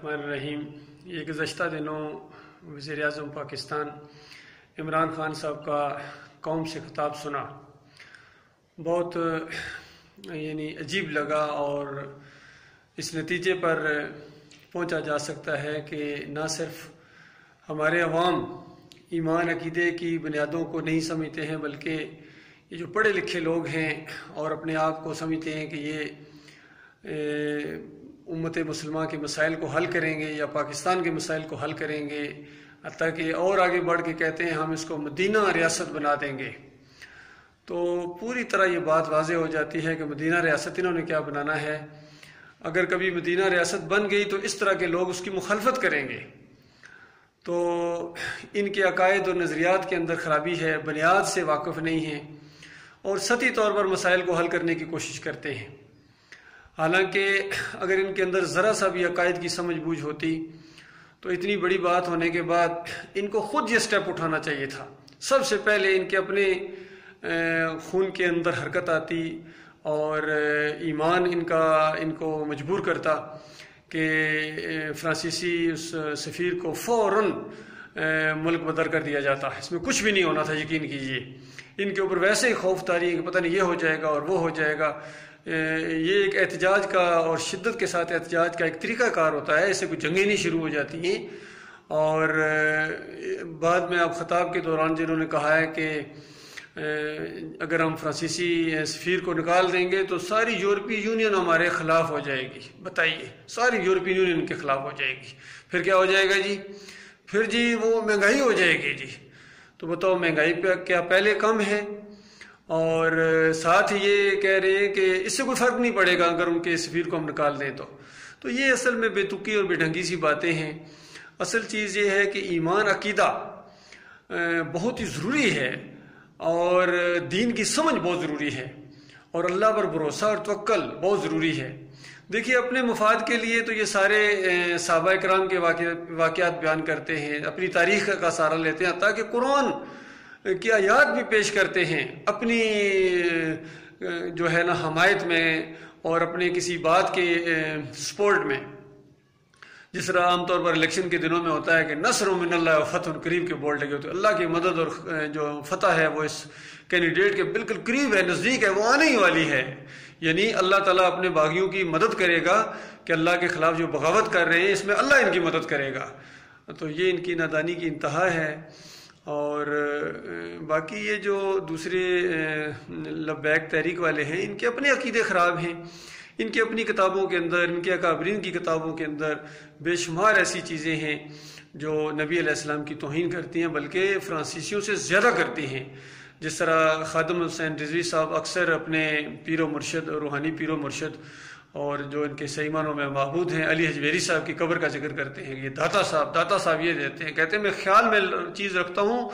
الرحمن الرحیم۔ یہ گزشتہ دنوں وزیر اعظم پاکستان عمران خان صاحب کا قوم سے خطاب سنا، بہت عجیب لگا، اور اس نتیجے پر پہنچا جا سکتا ہے کہ نہ صرف ہمارے عوام ایمان عقیدے کی بنیادوں کو نہیں سمجھتے ہیں، بلکہ یہ جو پڑھے لکھے لوگ ہیں اور اپنے آپ کو سمجھتے ہیں کہ یہ امت مسلمہ کے مسائل کو حل کریں گے یا پاکستان کے مسائل کو حل کریں گے، حتیٰ کہ اور آگے بڑھ کے کہتے ہیں ہم اس کو مدینہ ریاست بنا دیں گے، تو پوری طرح یہ بات واضح ہو جاتی ہے کہ مدینہ ریاست انہوں نے کیا بنانا ہے۔ اگر کبھی مدینہ ریاست بن گئی تو اس طرح کے لوگ اس کی مخالفت کریں گے، تو ان کے عقائد اور نظریات کے اندر خرابی ہے، بنیاد سے واقف نہیں ہیں اور سطحی طور پر مسائل کو حل کرنے کی کوشش کرتے ہیں۔ حالانکہ اگر ان کے اندر ذرا سا بھی عقائد کی سمجھ بوجھ ہوتی تو اتنی بڑی بات ہونے کے بعد ان کو خود یہ سٹیپ اٹھانا چاہیے تھا۔ سب سے پہلے ان کے اپنے خون کے اندر حرکت آتی اور ایمان ان کو مجبور کرتا کہ فرانسیسی اس سفیر کو فوراً ملک بدر کر دیا جاتا۔ اس میں کچھ بھی نہیں ہونا تھا، یقین کیجئے۔ ان کے اوپر ویسے ہی خوف طاری ہے کہ پتہ نہیں یہ ہو جائے گا اور وہ ہو جائے گا۔ یہ ایک احتجاج کا اور شدت کے ساتھ احتجاج کا ایک طریقہ کار ہوتا ہے، اسے کوئی جنگیں نہیں شروع ہو جاتی ہیں۔ اور بعد میں اب خطاب کے دوران جنہوں نے کہا ہے کہ اگر ہم فرانسیسی سفیر کو نکال دیں گے تو ساری یورپی یونین ہمارے خلاف ہو جائے گی۔ بتائیے، ساری یورپی یونین کے خلاف ہو جائے گی، پھر کیا ہو جائے گا جی؟ پھر جی وہ مہنگائی ہو جائے گی جی۔ تو بتاؤ، مہنگائی پہ کیا پہلے کم ہے؟ اور ساتھ ہی یہ کہہ رہے ہیں کہ اس سے کوئی فرق نہیں پڑے گا اگر ان کے سفیر کو ہم نکال دیں تو یہ اصل میں بے تکی اور بے ڈھنگی سی باتیں ہیں۔ اصل چیز یہ ہے کہ ایمان عقیدہ بہت ہی ضروری ہے اور دین کی سمجھ بہت ضروری ہے، اور اللہ پر بھروسہ اور توکل بہت ضروری ہے۔ دیکھیے، اپنے مفاد کے لیے تو یہ سارے صحابہ کرام کے واقعات بیان کرتے ہیں، اپنی تاریخ کا سہارا لیتے ہیں، تاکہ قرآن کی آیات بھی پیش کرتے ہیں اپنی جو ہے نا حمایت میں اور اپنے کسی بات کے سپورٹ میں۔ جس طرح عام طور پر الیکشن کے دنوں میں ہوتا ہے کہ نصر من اللہ و فتح قریب کے بورڈ لگے ہوتے ہیں، اللہ کی مدد اور جو فتح ہے وہ اس کینڈیڈیٹ کے بالکل قریب ہے، نزدیک ہے، وہ آنے ہی والی ہے۔ یعنی اللہ تعالیٰ اپنے باغیوں کی مدد کرے گا کہ اللہ کے خلاف جو بغاوت کر رہے ہیں اس میں اللہ ان کی مدد کرے گا۔ تو یہ ان کی نادانی کی انتہا ہے۔ اور باقی یہ جو دوسرے لبیک تحریک والے ہیں، ان کے اپنے عقیدے خراب ہیں۔ ان کی اپنی کتابوں کے اندر، ان کے اکابرین کی کتابوں کے اندر بے شمار ایسی چیزیں ہیں جو نبی علیہ السلام کی توہین کرتی ہیں، بلکہ فرانسیسیوں سے زیادہ کرتی ہیں۔ جس طرح خادم حسین رضوی صاحب اکثر اپنے پیر و مرشد، روحانی پیر و مرشد اور جو ان کے صحیح معنوں میں معبود ہیں علی حجویری صاحب کی قبر کا ذکر کرتے ہیں۔ یہ داتا صاحب یہ دیتے ہیں، کہتے ہیں میں خیال میں چیز رکھتا ہوں،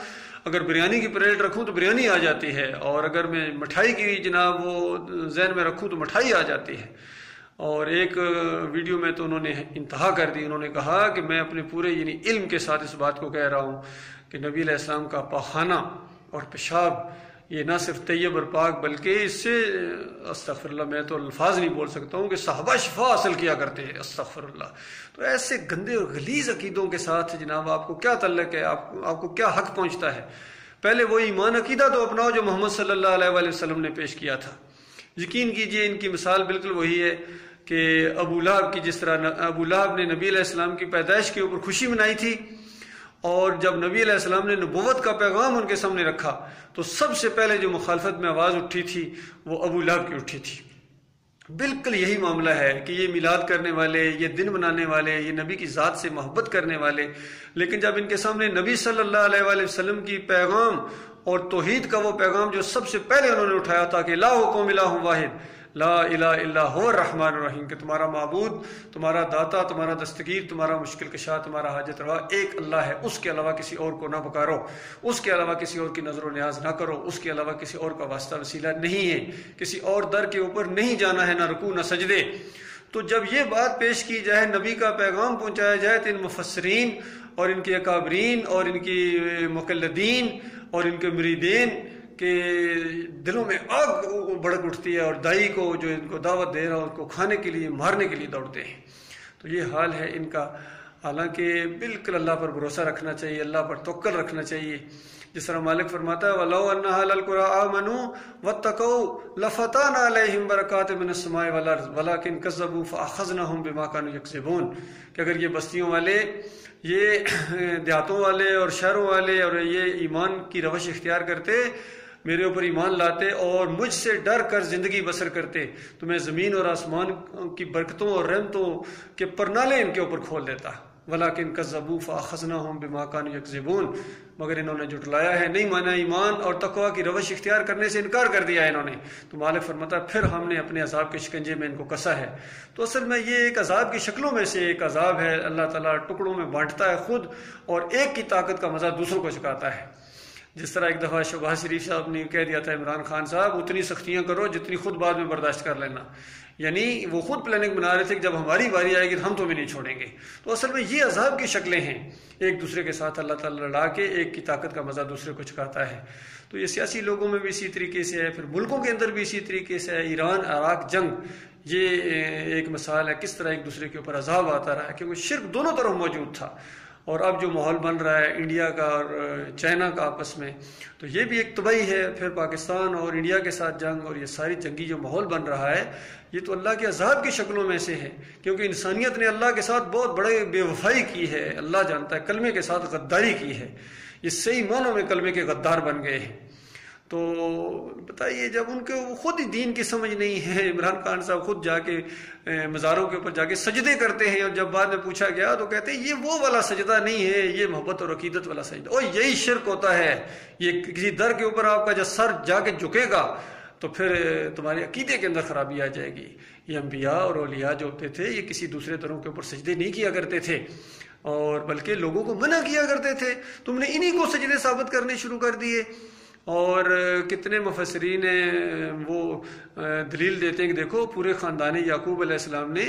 اگر بریانی کی پلیٹ رکھوں تو بریانی آ جاتی ہے، اور اگر میں مٹھائی کی جناب وہ ذہن میں رکھوں تو مٹھائی آ جاتی ہے۔ اور ایک ویڈیو میں تو انہوں نے انتہا کر دی، انہوں نے کہا کہ میں اپنے پورے علم کے ساتھ اس بات کو کہہ رہا ہوں کہ نبی علیہ السلام کا پاخانہ اور پیشاب یہ نہ صرف طیب اور پاک، بلکہ اس سے استغفر اللہ، میں تو الفاظ نہیں بول سکتا ہوں کہ صحابہ شفا حاصل کیا کرتے ہیں، استغفر اللہ۔ تو ایسے گندے اور غلیظ عقیدوں کے ساتھ جناب آپ کو کیا تعلق ہے؟ آپ کو کیا حق پہنچتا ہے؟ پہلے وہ ایمان عقیدہ تو اپناؤ جو محمد صلی اللہ علیہ وآلہ وسلم نے پیش کیا تھا۔ یقین کیجئے ان کی مثال بالکل وہی ہے کہ ابو لہب کی، جس طرح ابو لہب نے نبی علیہ السلام کی پیدائش کے اوپر خوشی منائی تھی، اور جب نبی علیہ السلام نے نبوت کا پیغام ان کے سامنے رکھا تو سب سے پہلے جو مخالفت میں آواز اٹھی تھی وہ ابو لہب کی اٹھی تھی۔ بالکل یہی معاملہ ہے کہ یہ میلاد کرنے والے، یہ دن منانے والے، یہ نبی کی ذات سے محبت کرنے والے، لیکن جب ان کے سامنے نبی صلی اللہ علیہ وآلہ وسلم کی پیغام اور توحید کا وہ پیغام جو سب سے پہلے انہوں نے اٹھایا تھا کہ لا قوم الہ واحد لا الہ الا هو الرحمن الرحیم، کہ تمہارا معبود، تمہارا داتا، تمہارا دستگیر، تمہارا مشکل کشا، تمہارا حاجت روا ایک اللہ ہے، اس کے علاوہ کسی اور کو نہ پکارو، اس کے علاوہ کسی اور کی نظر و نیاز نہ کرو، اس کے علاوہ کسی اور کا واسطہ وسیلہ نہیں ہے، کسی اور در کے اوپر نہیں جانا ہے، نہ رکوع نہ سجدے۔ تو جب یہ بات پیش کی جائے، نبی کا پیغام پہنچایا جائے، تو ان مفسرین اور ان کے اکابرین اور ان کی مقلدین اور ان کے مریدین کہ دلوں میں آگ بڑک اٹھتی ہے، اور دائی کو جو ان کو دعوت دے رہا ہے ان کو کھانے کے لیے، مارنے کے لیے دوڑتے ہیں۔ تو یہ حال ہے ان کا. حالانکہ بالکل اللہ پر بھروسہ رکھنا چاہیے، اللہ پر توکل رکھنا چاہیے. جس طرح مالک فرماتا ہے وَلَوْ أَنَّ أَهْلَ الْقُرَىٰ آمَنُوا وَاتَّقَوْا لَفَتَحْنَا عَلَيْهِمْ بَرَكَاتٍ مِّنَ السَّمَاءِ وَالْأَرْضِ وَلَٰكِن كَذَّبُوا فَأَخَذْنَاهُمْ بِمَا كَانُوا يَكْسِبُونَ. کہ اگر یہ بستیوں والے، یہ دیہاتوں والے اور شہروں والے اور یہ ایمان کی روش اختیار کرتے، میرے اوپر ایمان لاتے اور مجھ سے ڈر کر زندگی بسر کرتے، تو میں زمین اور آسمان کی برکتوں اور رحمتوں کے پرنالے ان کے اوپر کھول دیتا. وَلَٰكِن كَذَّبُوا فَأَخَذْنَاهُمْ بِمَا كَانُوا يَكْذِبُونَ. مگر انہوں نے جھٹلایا ہے، نہیں مانا ایمان اور تقویٰ کی روش اختیار کرنے سے انکار کر دیا ہے انہوں نے. تو مالک فرماتا ہے پھر ہم نے اپنے عذاب کے شکنجے میں ان کو کسا ہے. تو اصل میں یہ ایک عذاب کی شکلوں میں سے ایک عذاب ہے. اللہ تعالیٰ ٹکڑوں میں بانٹتا ہے خود، اور ایک کی طاقت کا مزہ دوسروں کو چکاتا ہے. جس طرح ایک دفعہ شہباز شریف صاحب نے کہہ دیا تھا عمران خان صاحب اتنی سختیاں کرو جتنی خود بعد میں برداشت کر لینا. یعنی وہ خود پلاننگ بنا رہے تھے کہ جب ہماری باری آئے گی تو ہم تو بھی نہیں چھوڑیں گے. تو اصل میں یہ عذاب کی شکلیں ہیں، ایک دوسرے کے ساتھ اللہ تعالیٰ لڑا کے ایک کی طاقت کا مزہ دوسرے کو چکاتا ہے. تو یہ سیاسی لوگوں میں بھی اسی طریقے سے ہے، پھر ملکوں کے اندر بھی اسی طریقے سے ہے. ایران عراق جنگ یہ ایک مثال ہے کس طرح ایک دوسرے کے اوپر عذاب آتا رہا ہے، کیونکہ شرک دونوں طرف موجود تھا. اور اب جو ماحول بن رہا ہے انڈیا کا اور چائنا کا آپس میں، تو یہ بھی ایک تباہی ہے. پھر پاکستان اور انڈیا کے ساتھ جنگ اور یہ ساری جنگی جو ماحول بن رہا ہے، یہ تو اللہ کے عذاب کی شکلوں میں سے ہے، کیونکہ انسانیت نے اللہ کے ساتھ بہت بڑے بے وفائی کی ہے. اللہ جانتا ہے کلمے کے ساتھ غداری کی ہے. یہ صحیح معنوں میں کلمے کے غدار بن گئے ہیں. تو بتائیے جب ان کے خود ہی دین کی سمجھ نہیں ہے، عمران خان صاحب خود جا کے مزاروں کے اوپر جا کے سجدے کرتے ہیں، اور جب بعد میں پوچھا گیا تو کہتے ہیں یہ وہ والا سجدہ نہیں ہے، یہ محبت اور عقیدت والا سجدہ. اور یہی شرک ہوتا ہے. یہ کسی در کے اوپر آپ کا جب سر جا کے جھکے گا تو پھر تمہارے عقیدے کے اندر خرابی آ جائے گی. یہ انبیاء اور اولیاء جو ہوتے تھے یہ کسی دوسرے دروں کے اوپر سجدے نہیں کیا کرتے تھے، اور بلکہ لوگوں کو منع کیا کرتے تھے. تم نے انہی کو سجدے ثابت کرنے شروع کر دیے. اور کتنے مفسرین وہ دلیل دیتے ہیں کہ دیکھو پورے خاندان یعقوب علیہ السلام نے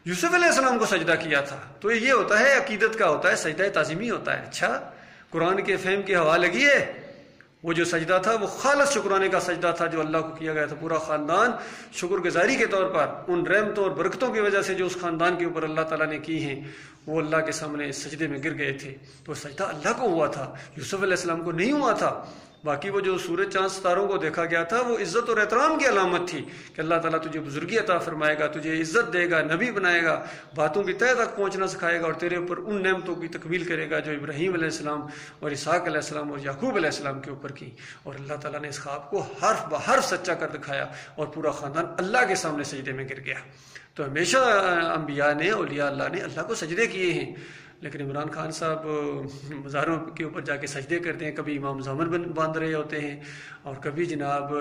یوسف علیہ السلام کو سجدہ کیا تھا. تو یہ ہوتا ہے عقیدت کا ہوتا ہے، سجدہ تعظیمی ہوتا ہے. اچھا قرآن کے فہم کی ہوا لگی ہے. وہ جو سجدہ تھا وہ خالص شکرانے کا سجدہ تھا جو اللہ کو کیا گیا تھا. پورا خاندان شکر گزاری کے طور پر ان رحمتوں اور برکتوں کی وجہ سے جو اس خاندان کے اوپر اللہ تعالیٰ نے کی ہیں وہ اللہ کے سامنے سجدے میں گر گئے تھے. تو سجدہ اللہ کو ہوا تھا، یوسف علیہ السلام کو نہیں ہوا تھا. باقی وہ جو سورج چاند ستاروں کو دیکھا گیا تھا وہ عزت اور احترام کی علامت تھی کہ اللہ تعالیٰ تجھے بزرگی عطا فرمائے گا، تجھے عزت دے گا، نبی بنائے گا، باتوں کی تہہ تک پہنچنا سکھائے گا، اور تیرے اوپر ان نعمتوں کی تکمیل کرے گا جو ابراہیم علیہ السلام اور اسحاق علیہ السلام اور یعقوب علیہ السلام کے اوپر کی. اور اللہ تعالیٰ نے اس خواب کو حرف بحرف سچا کر دکھایا، اور پورا خاندان اللہ کے سامنے سجدے میں گر گیا. تو ہمیشہ انبیاء نے، اولیاء اللہ نے اللہ کو سجدے کیے ہیں. لیکن عمران خان صاحب مزاروں کے اوپر جا کے سجدے کرتے ہیں. کبھی امام زامن باندھ رہے ہوتے ہیں، اور کبھی جناب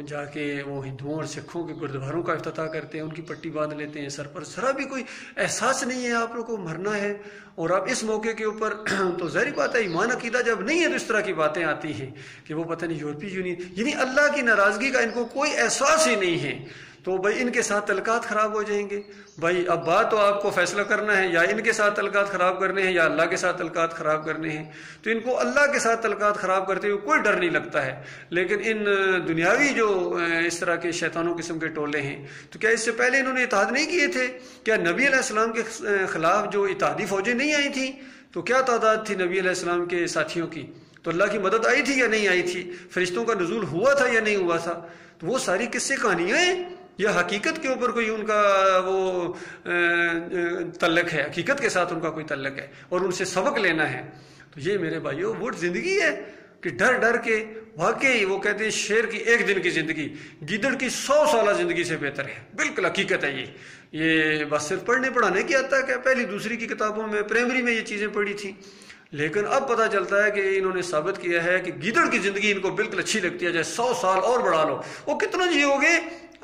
جا کے وہ ہندوؤں اور سکھوں کے گردواروں کا افتتاح کرتے ہیں، ان کی پٹی باندھ لیتے ہیں سر پر. ذرا بھی کوئی احساس نہیں ہے آپ لوگوں کو مرنا ہے، اور آپ اس موقع کے اوپر تو ظاہری بات ہے ایمان عقیدہ جب نہیں ہے تو اس طرح کی باتیں آتی ہیں کہ وہ پتہ نہیں یورپی یونین، یعنی اللہ کی ناراضگی کا ان کو کوئی احساس ہی نہیں ہے. تو بھائی ان کے ساتھ تعلقات خراب ہو جائیں گے. بھائی اب بات تو آپ کو فیصلہ کرنا ہے، یا ان کے ساتھ تعلقات خراب کرنے ہیں یا اللہ کے ساتھ تعلقات خراب کرنے ہیں. تو ان کو اللہ کے ساتھ تعلقات خراب کرتے ہوئے کوئی ڈر نہیں لگتا ہے. لیکن ان دنیاوی جو اس طرح کے شیطانوں قسم کے ٹولے ہیں، تو کیا اس سے پہلے انہوں نے اتحاد نہیں کیے تھے؟ کیا نبی علیہ السلام کے خلاف جو اتحادی فوجیں نہیں آئی تھیں؟ تو کیا تعداد تھی نبی علیہ السلام کے ساتھیوں کی؟ تو اللہ کی مدد آئی تھی یا نہیں آئی تھی؟ فرشتوں کا نزول ہوا تھا یا نہیں ہوا تھا؟ تو وہ ساری قصے کہانیاں ہیں یا حقیقت کے اوپر کوئی ان کا وہ تعلق ہے، حقیقت کے ساتھ ان کا کوئی تعلق ہے اور ان سے سبق لینا ہے؟ تو یہ میرے بھائیوں وہ زندگی ہے کہ ڈر ڈر کے واقعی وہ کہتے ہیں شیر کی ایک دن کی زندگی گیدڑ کی 100 سالہ زندگی سے بہتر ہے. بالکل حقیقت ہے یہ بس صرف پڑھنے پڑھانے کی حد تک ہے. پہلی دوسری کی کتابوں میں پرائمری میں یہ چیزیں پڑھی تھیں، لیکن اب پتہ چلتا ہے کہ انہوں نے ثابت کیا ہے کہ گیدڑ کی زندگی ان کو بالکل اچھی لگتی ہے. جیسے 100 سال اور بڑھا لو، وہ کتنا جیو گے،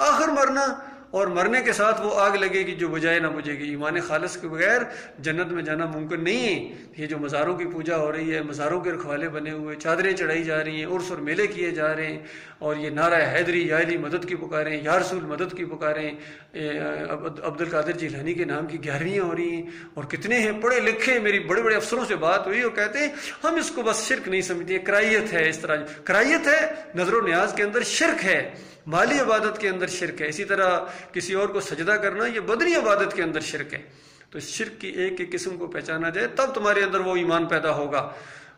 آخر مرنا، اور مرنے کے ساتھ وہ آگ لگے گی جو بجائے نہ بجھے گی. ایمان خالص کے بغیر جنت میں جانا ممکن نہیں ہے. یہ جو مزاروں کی پوجا ہو رہی ہے، مزاروں کے رکھوالے بنے ہوئے، چادریں چڑھائی جا رہی ہیں، عرس اور میلے کیے جا رہے ہیں، اور یہ نعرہ حیدری یا علی مدد کی پکاریں، یا رسول مدد کی پکاریں، عبد القادر جیلانی کے نام کی 11ویں ہو رہی ہیں. اور کتنے ہیں پڑھے لکھے، میری بڑے بڑے افسروں سے بات ہوئی، وہ کہتے ہیں ہم اس کو بس شرک نہیں سمجھتے، کرائیت ہے. اس طرح کرائیت ہے، نظر و نیاز کے اندر شرک ہے، مالی عبادت کے اندر شرک ہے. اسی طرح کسی اور کو سجدہ کرنا یہ بدنی عبادت کے اندر شرک ہے۔ تو اس شرک کی ایک ایک قسم کو پہچانا جائے تب تمہارے اندر وہ ایمان پیدا ہوگا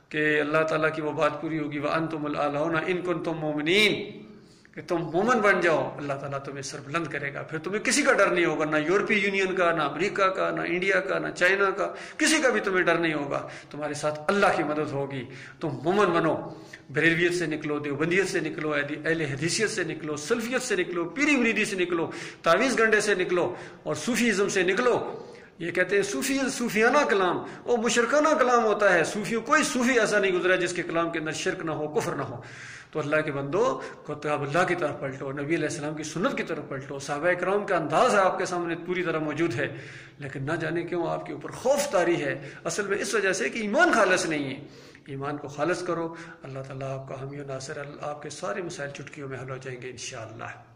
کہ اللہ تعالیٰ کی وہ بات پوری ہوگی وَأَنْتُمُ الْأَعْلَوْنَ إِن كُنتُم مُؤْمِنِينَ، کہ تم مومن بن جاؤ، اللہ تعالیٰ تمہیں سربلند کرے گا، پھر تمہیں کسی کا ڈر نہیں ہوگا، نہ یورپی یونین کا، نہ امریکہ کا، نہ انڈیا کا، نہ چائنا کا، کسی کا بھی تمہیں ڈر نہیں ہوگا، تمہارے ساتھ اللہ کی مدد ہوگی۔ تم مومن بنو، بریلویت سے نکلو، دیوبندیت سے نکلو، اہل حدیثیت سے نکلو، سلفیت سے نکلو، پیری مریدی سے نکلو، تعویذ گنڈے سے نکلو اور صوفیزم سے نکلو۔ یہ کہتے ہیں صوفیانہ کلام، وہ مشرکانہ کلام ہوتا ہے۔ صوفیوں کوئی صوفی ایسا نہیں گزرا جس کے کلام کے اندر شرک نہ ہو، کفر نہ ہو۔ تو اللہ کے بندو کتاب اللہ کی طرف پلٹو، نبی علیہ السلام کی سنت کی طرف پلٹو، صحابہ کرام کا انداز ہے آپ کے سامنے پوری طرح موجود ہے، لیکن نہ جانے کیوں آپ کے اوپر خوف طاری ہے، اصل میں اس وجہ سے کہ ایمان خالص نہیں ہے۔ ایمان کو خالص کرو، اللہ تعالیٰ آپ کا حامی و ناصر، آپ کے سارے مسائل چٹکیوں میں حل ہو جائیں گے انشاءاللہ۔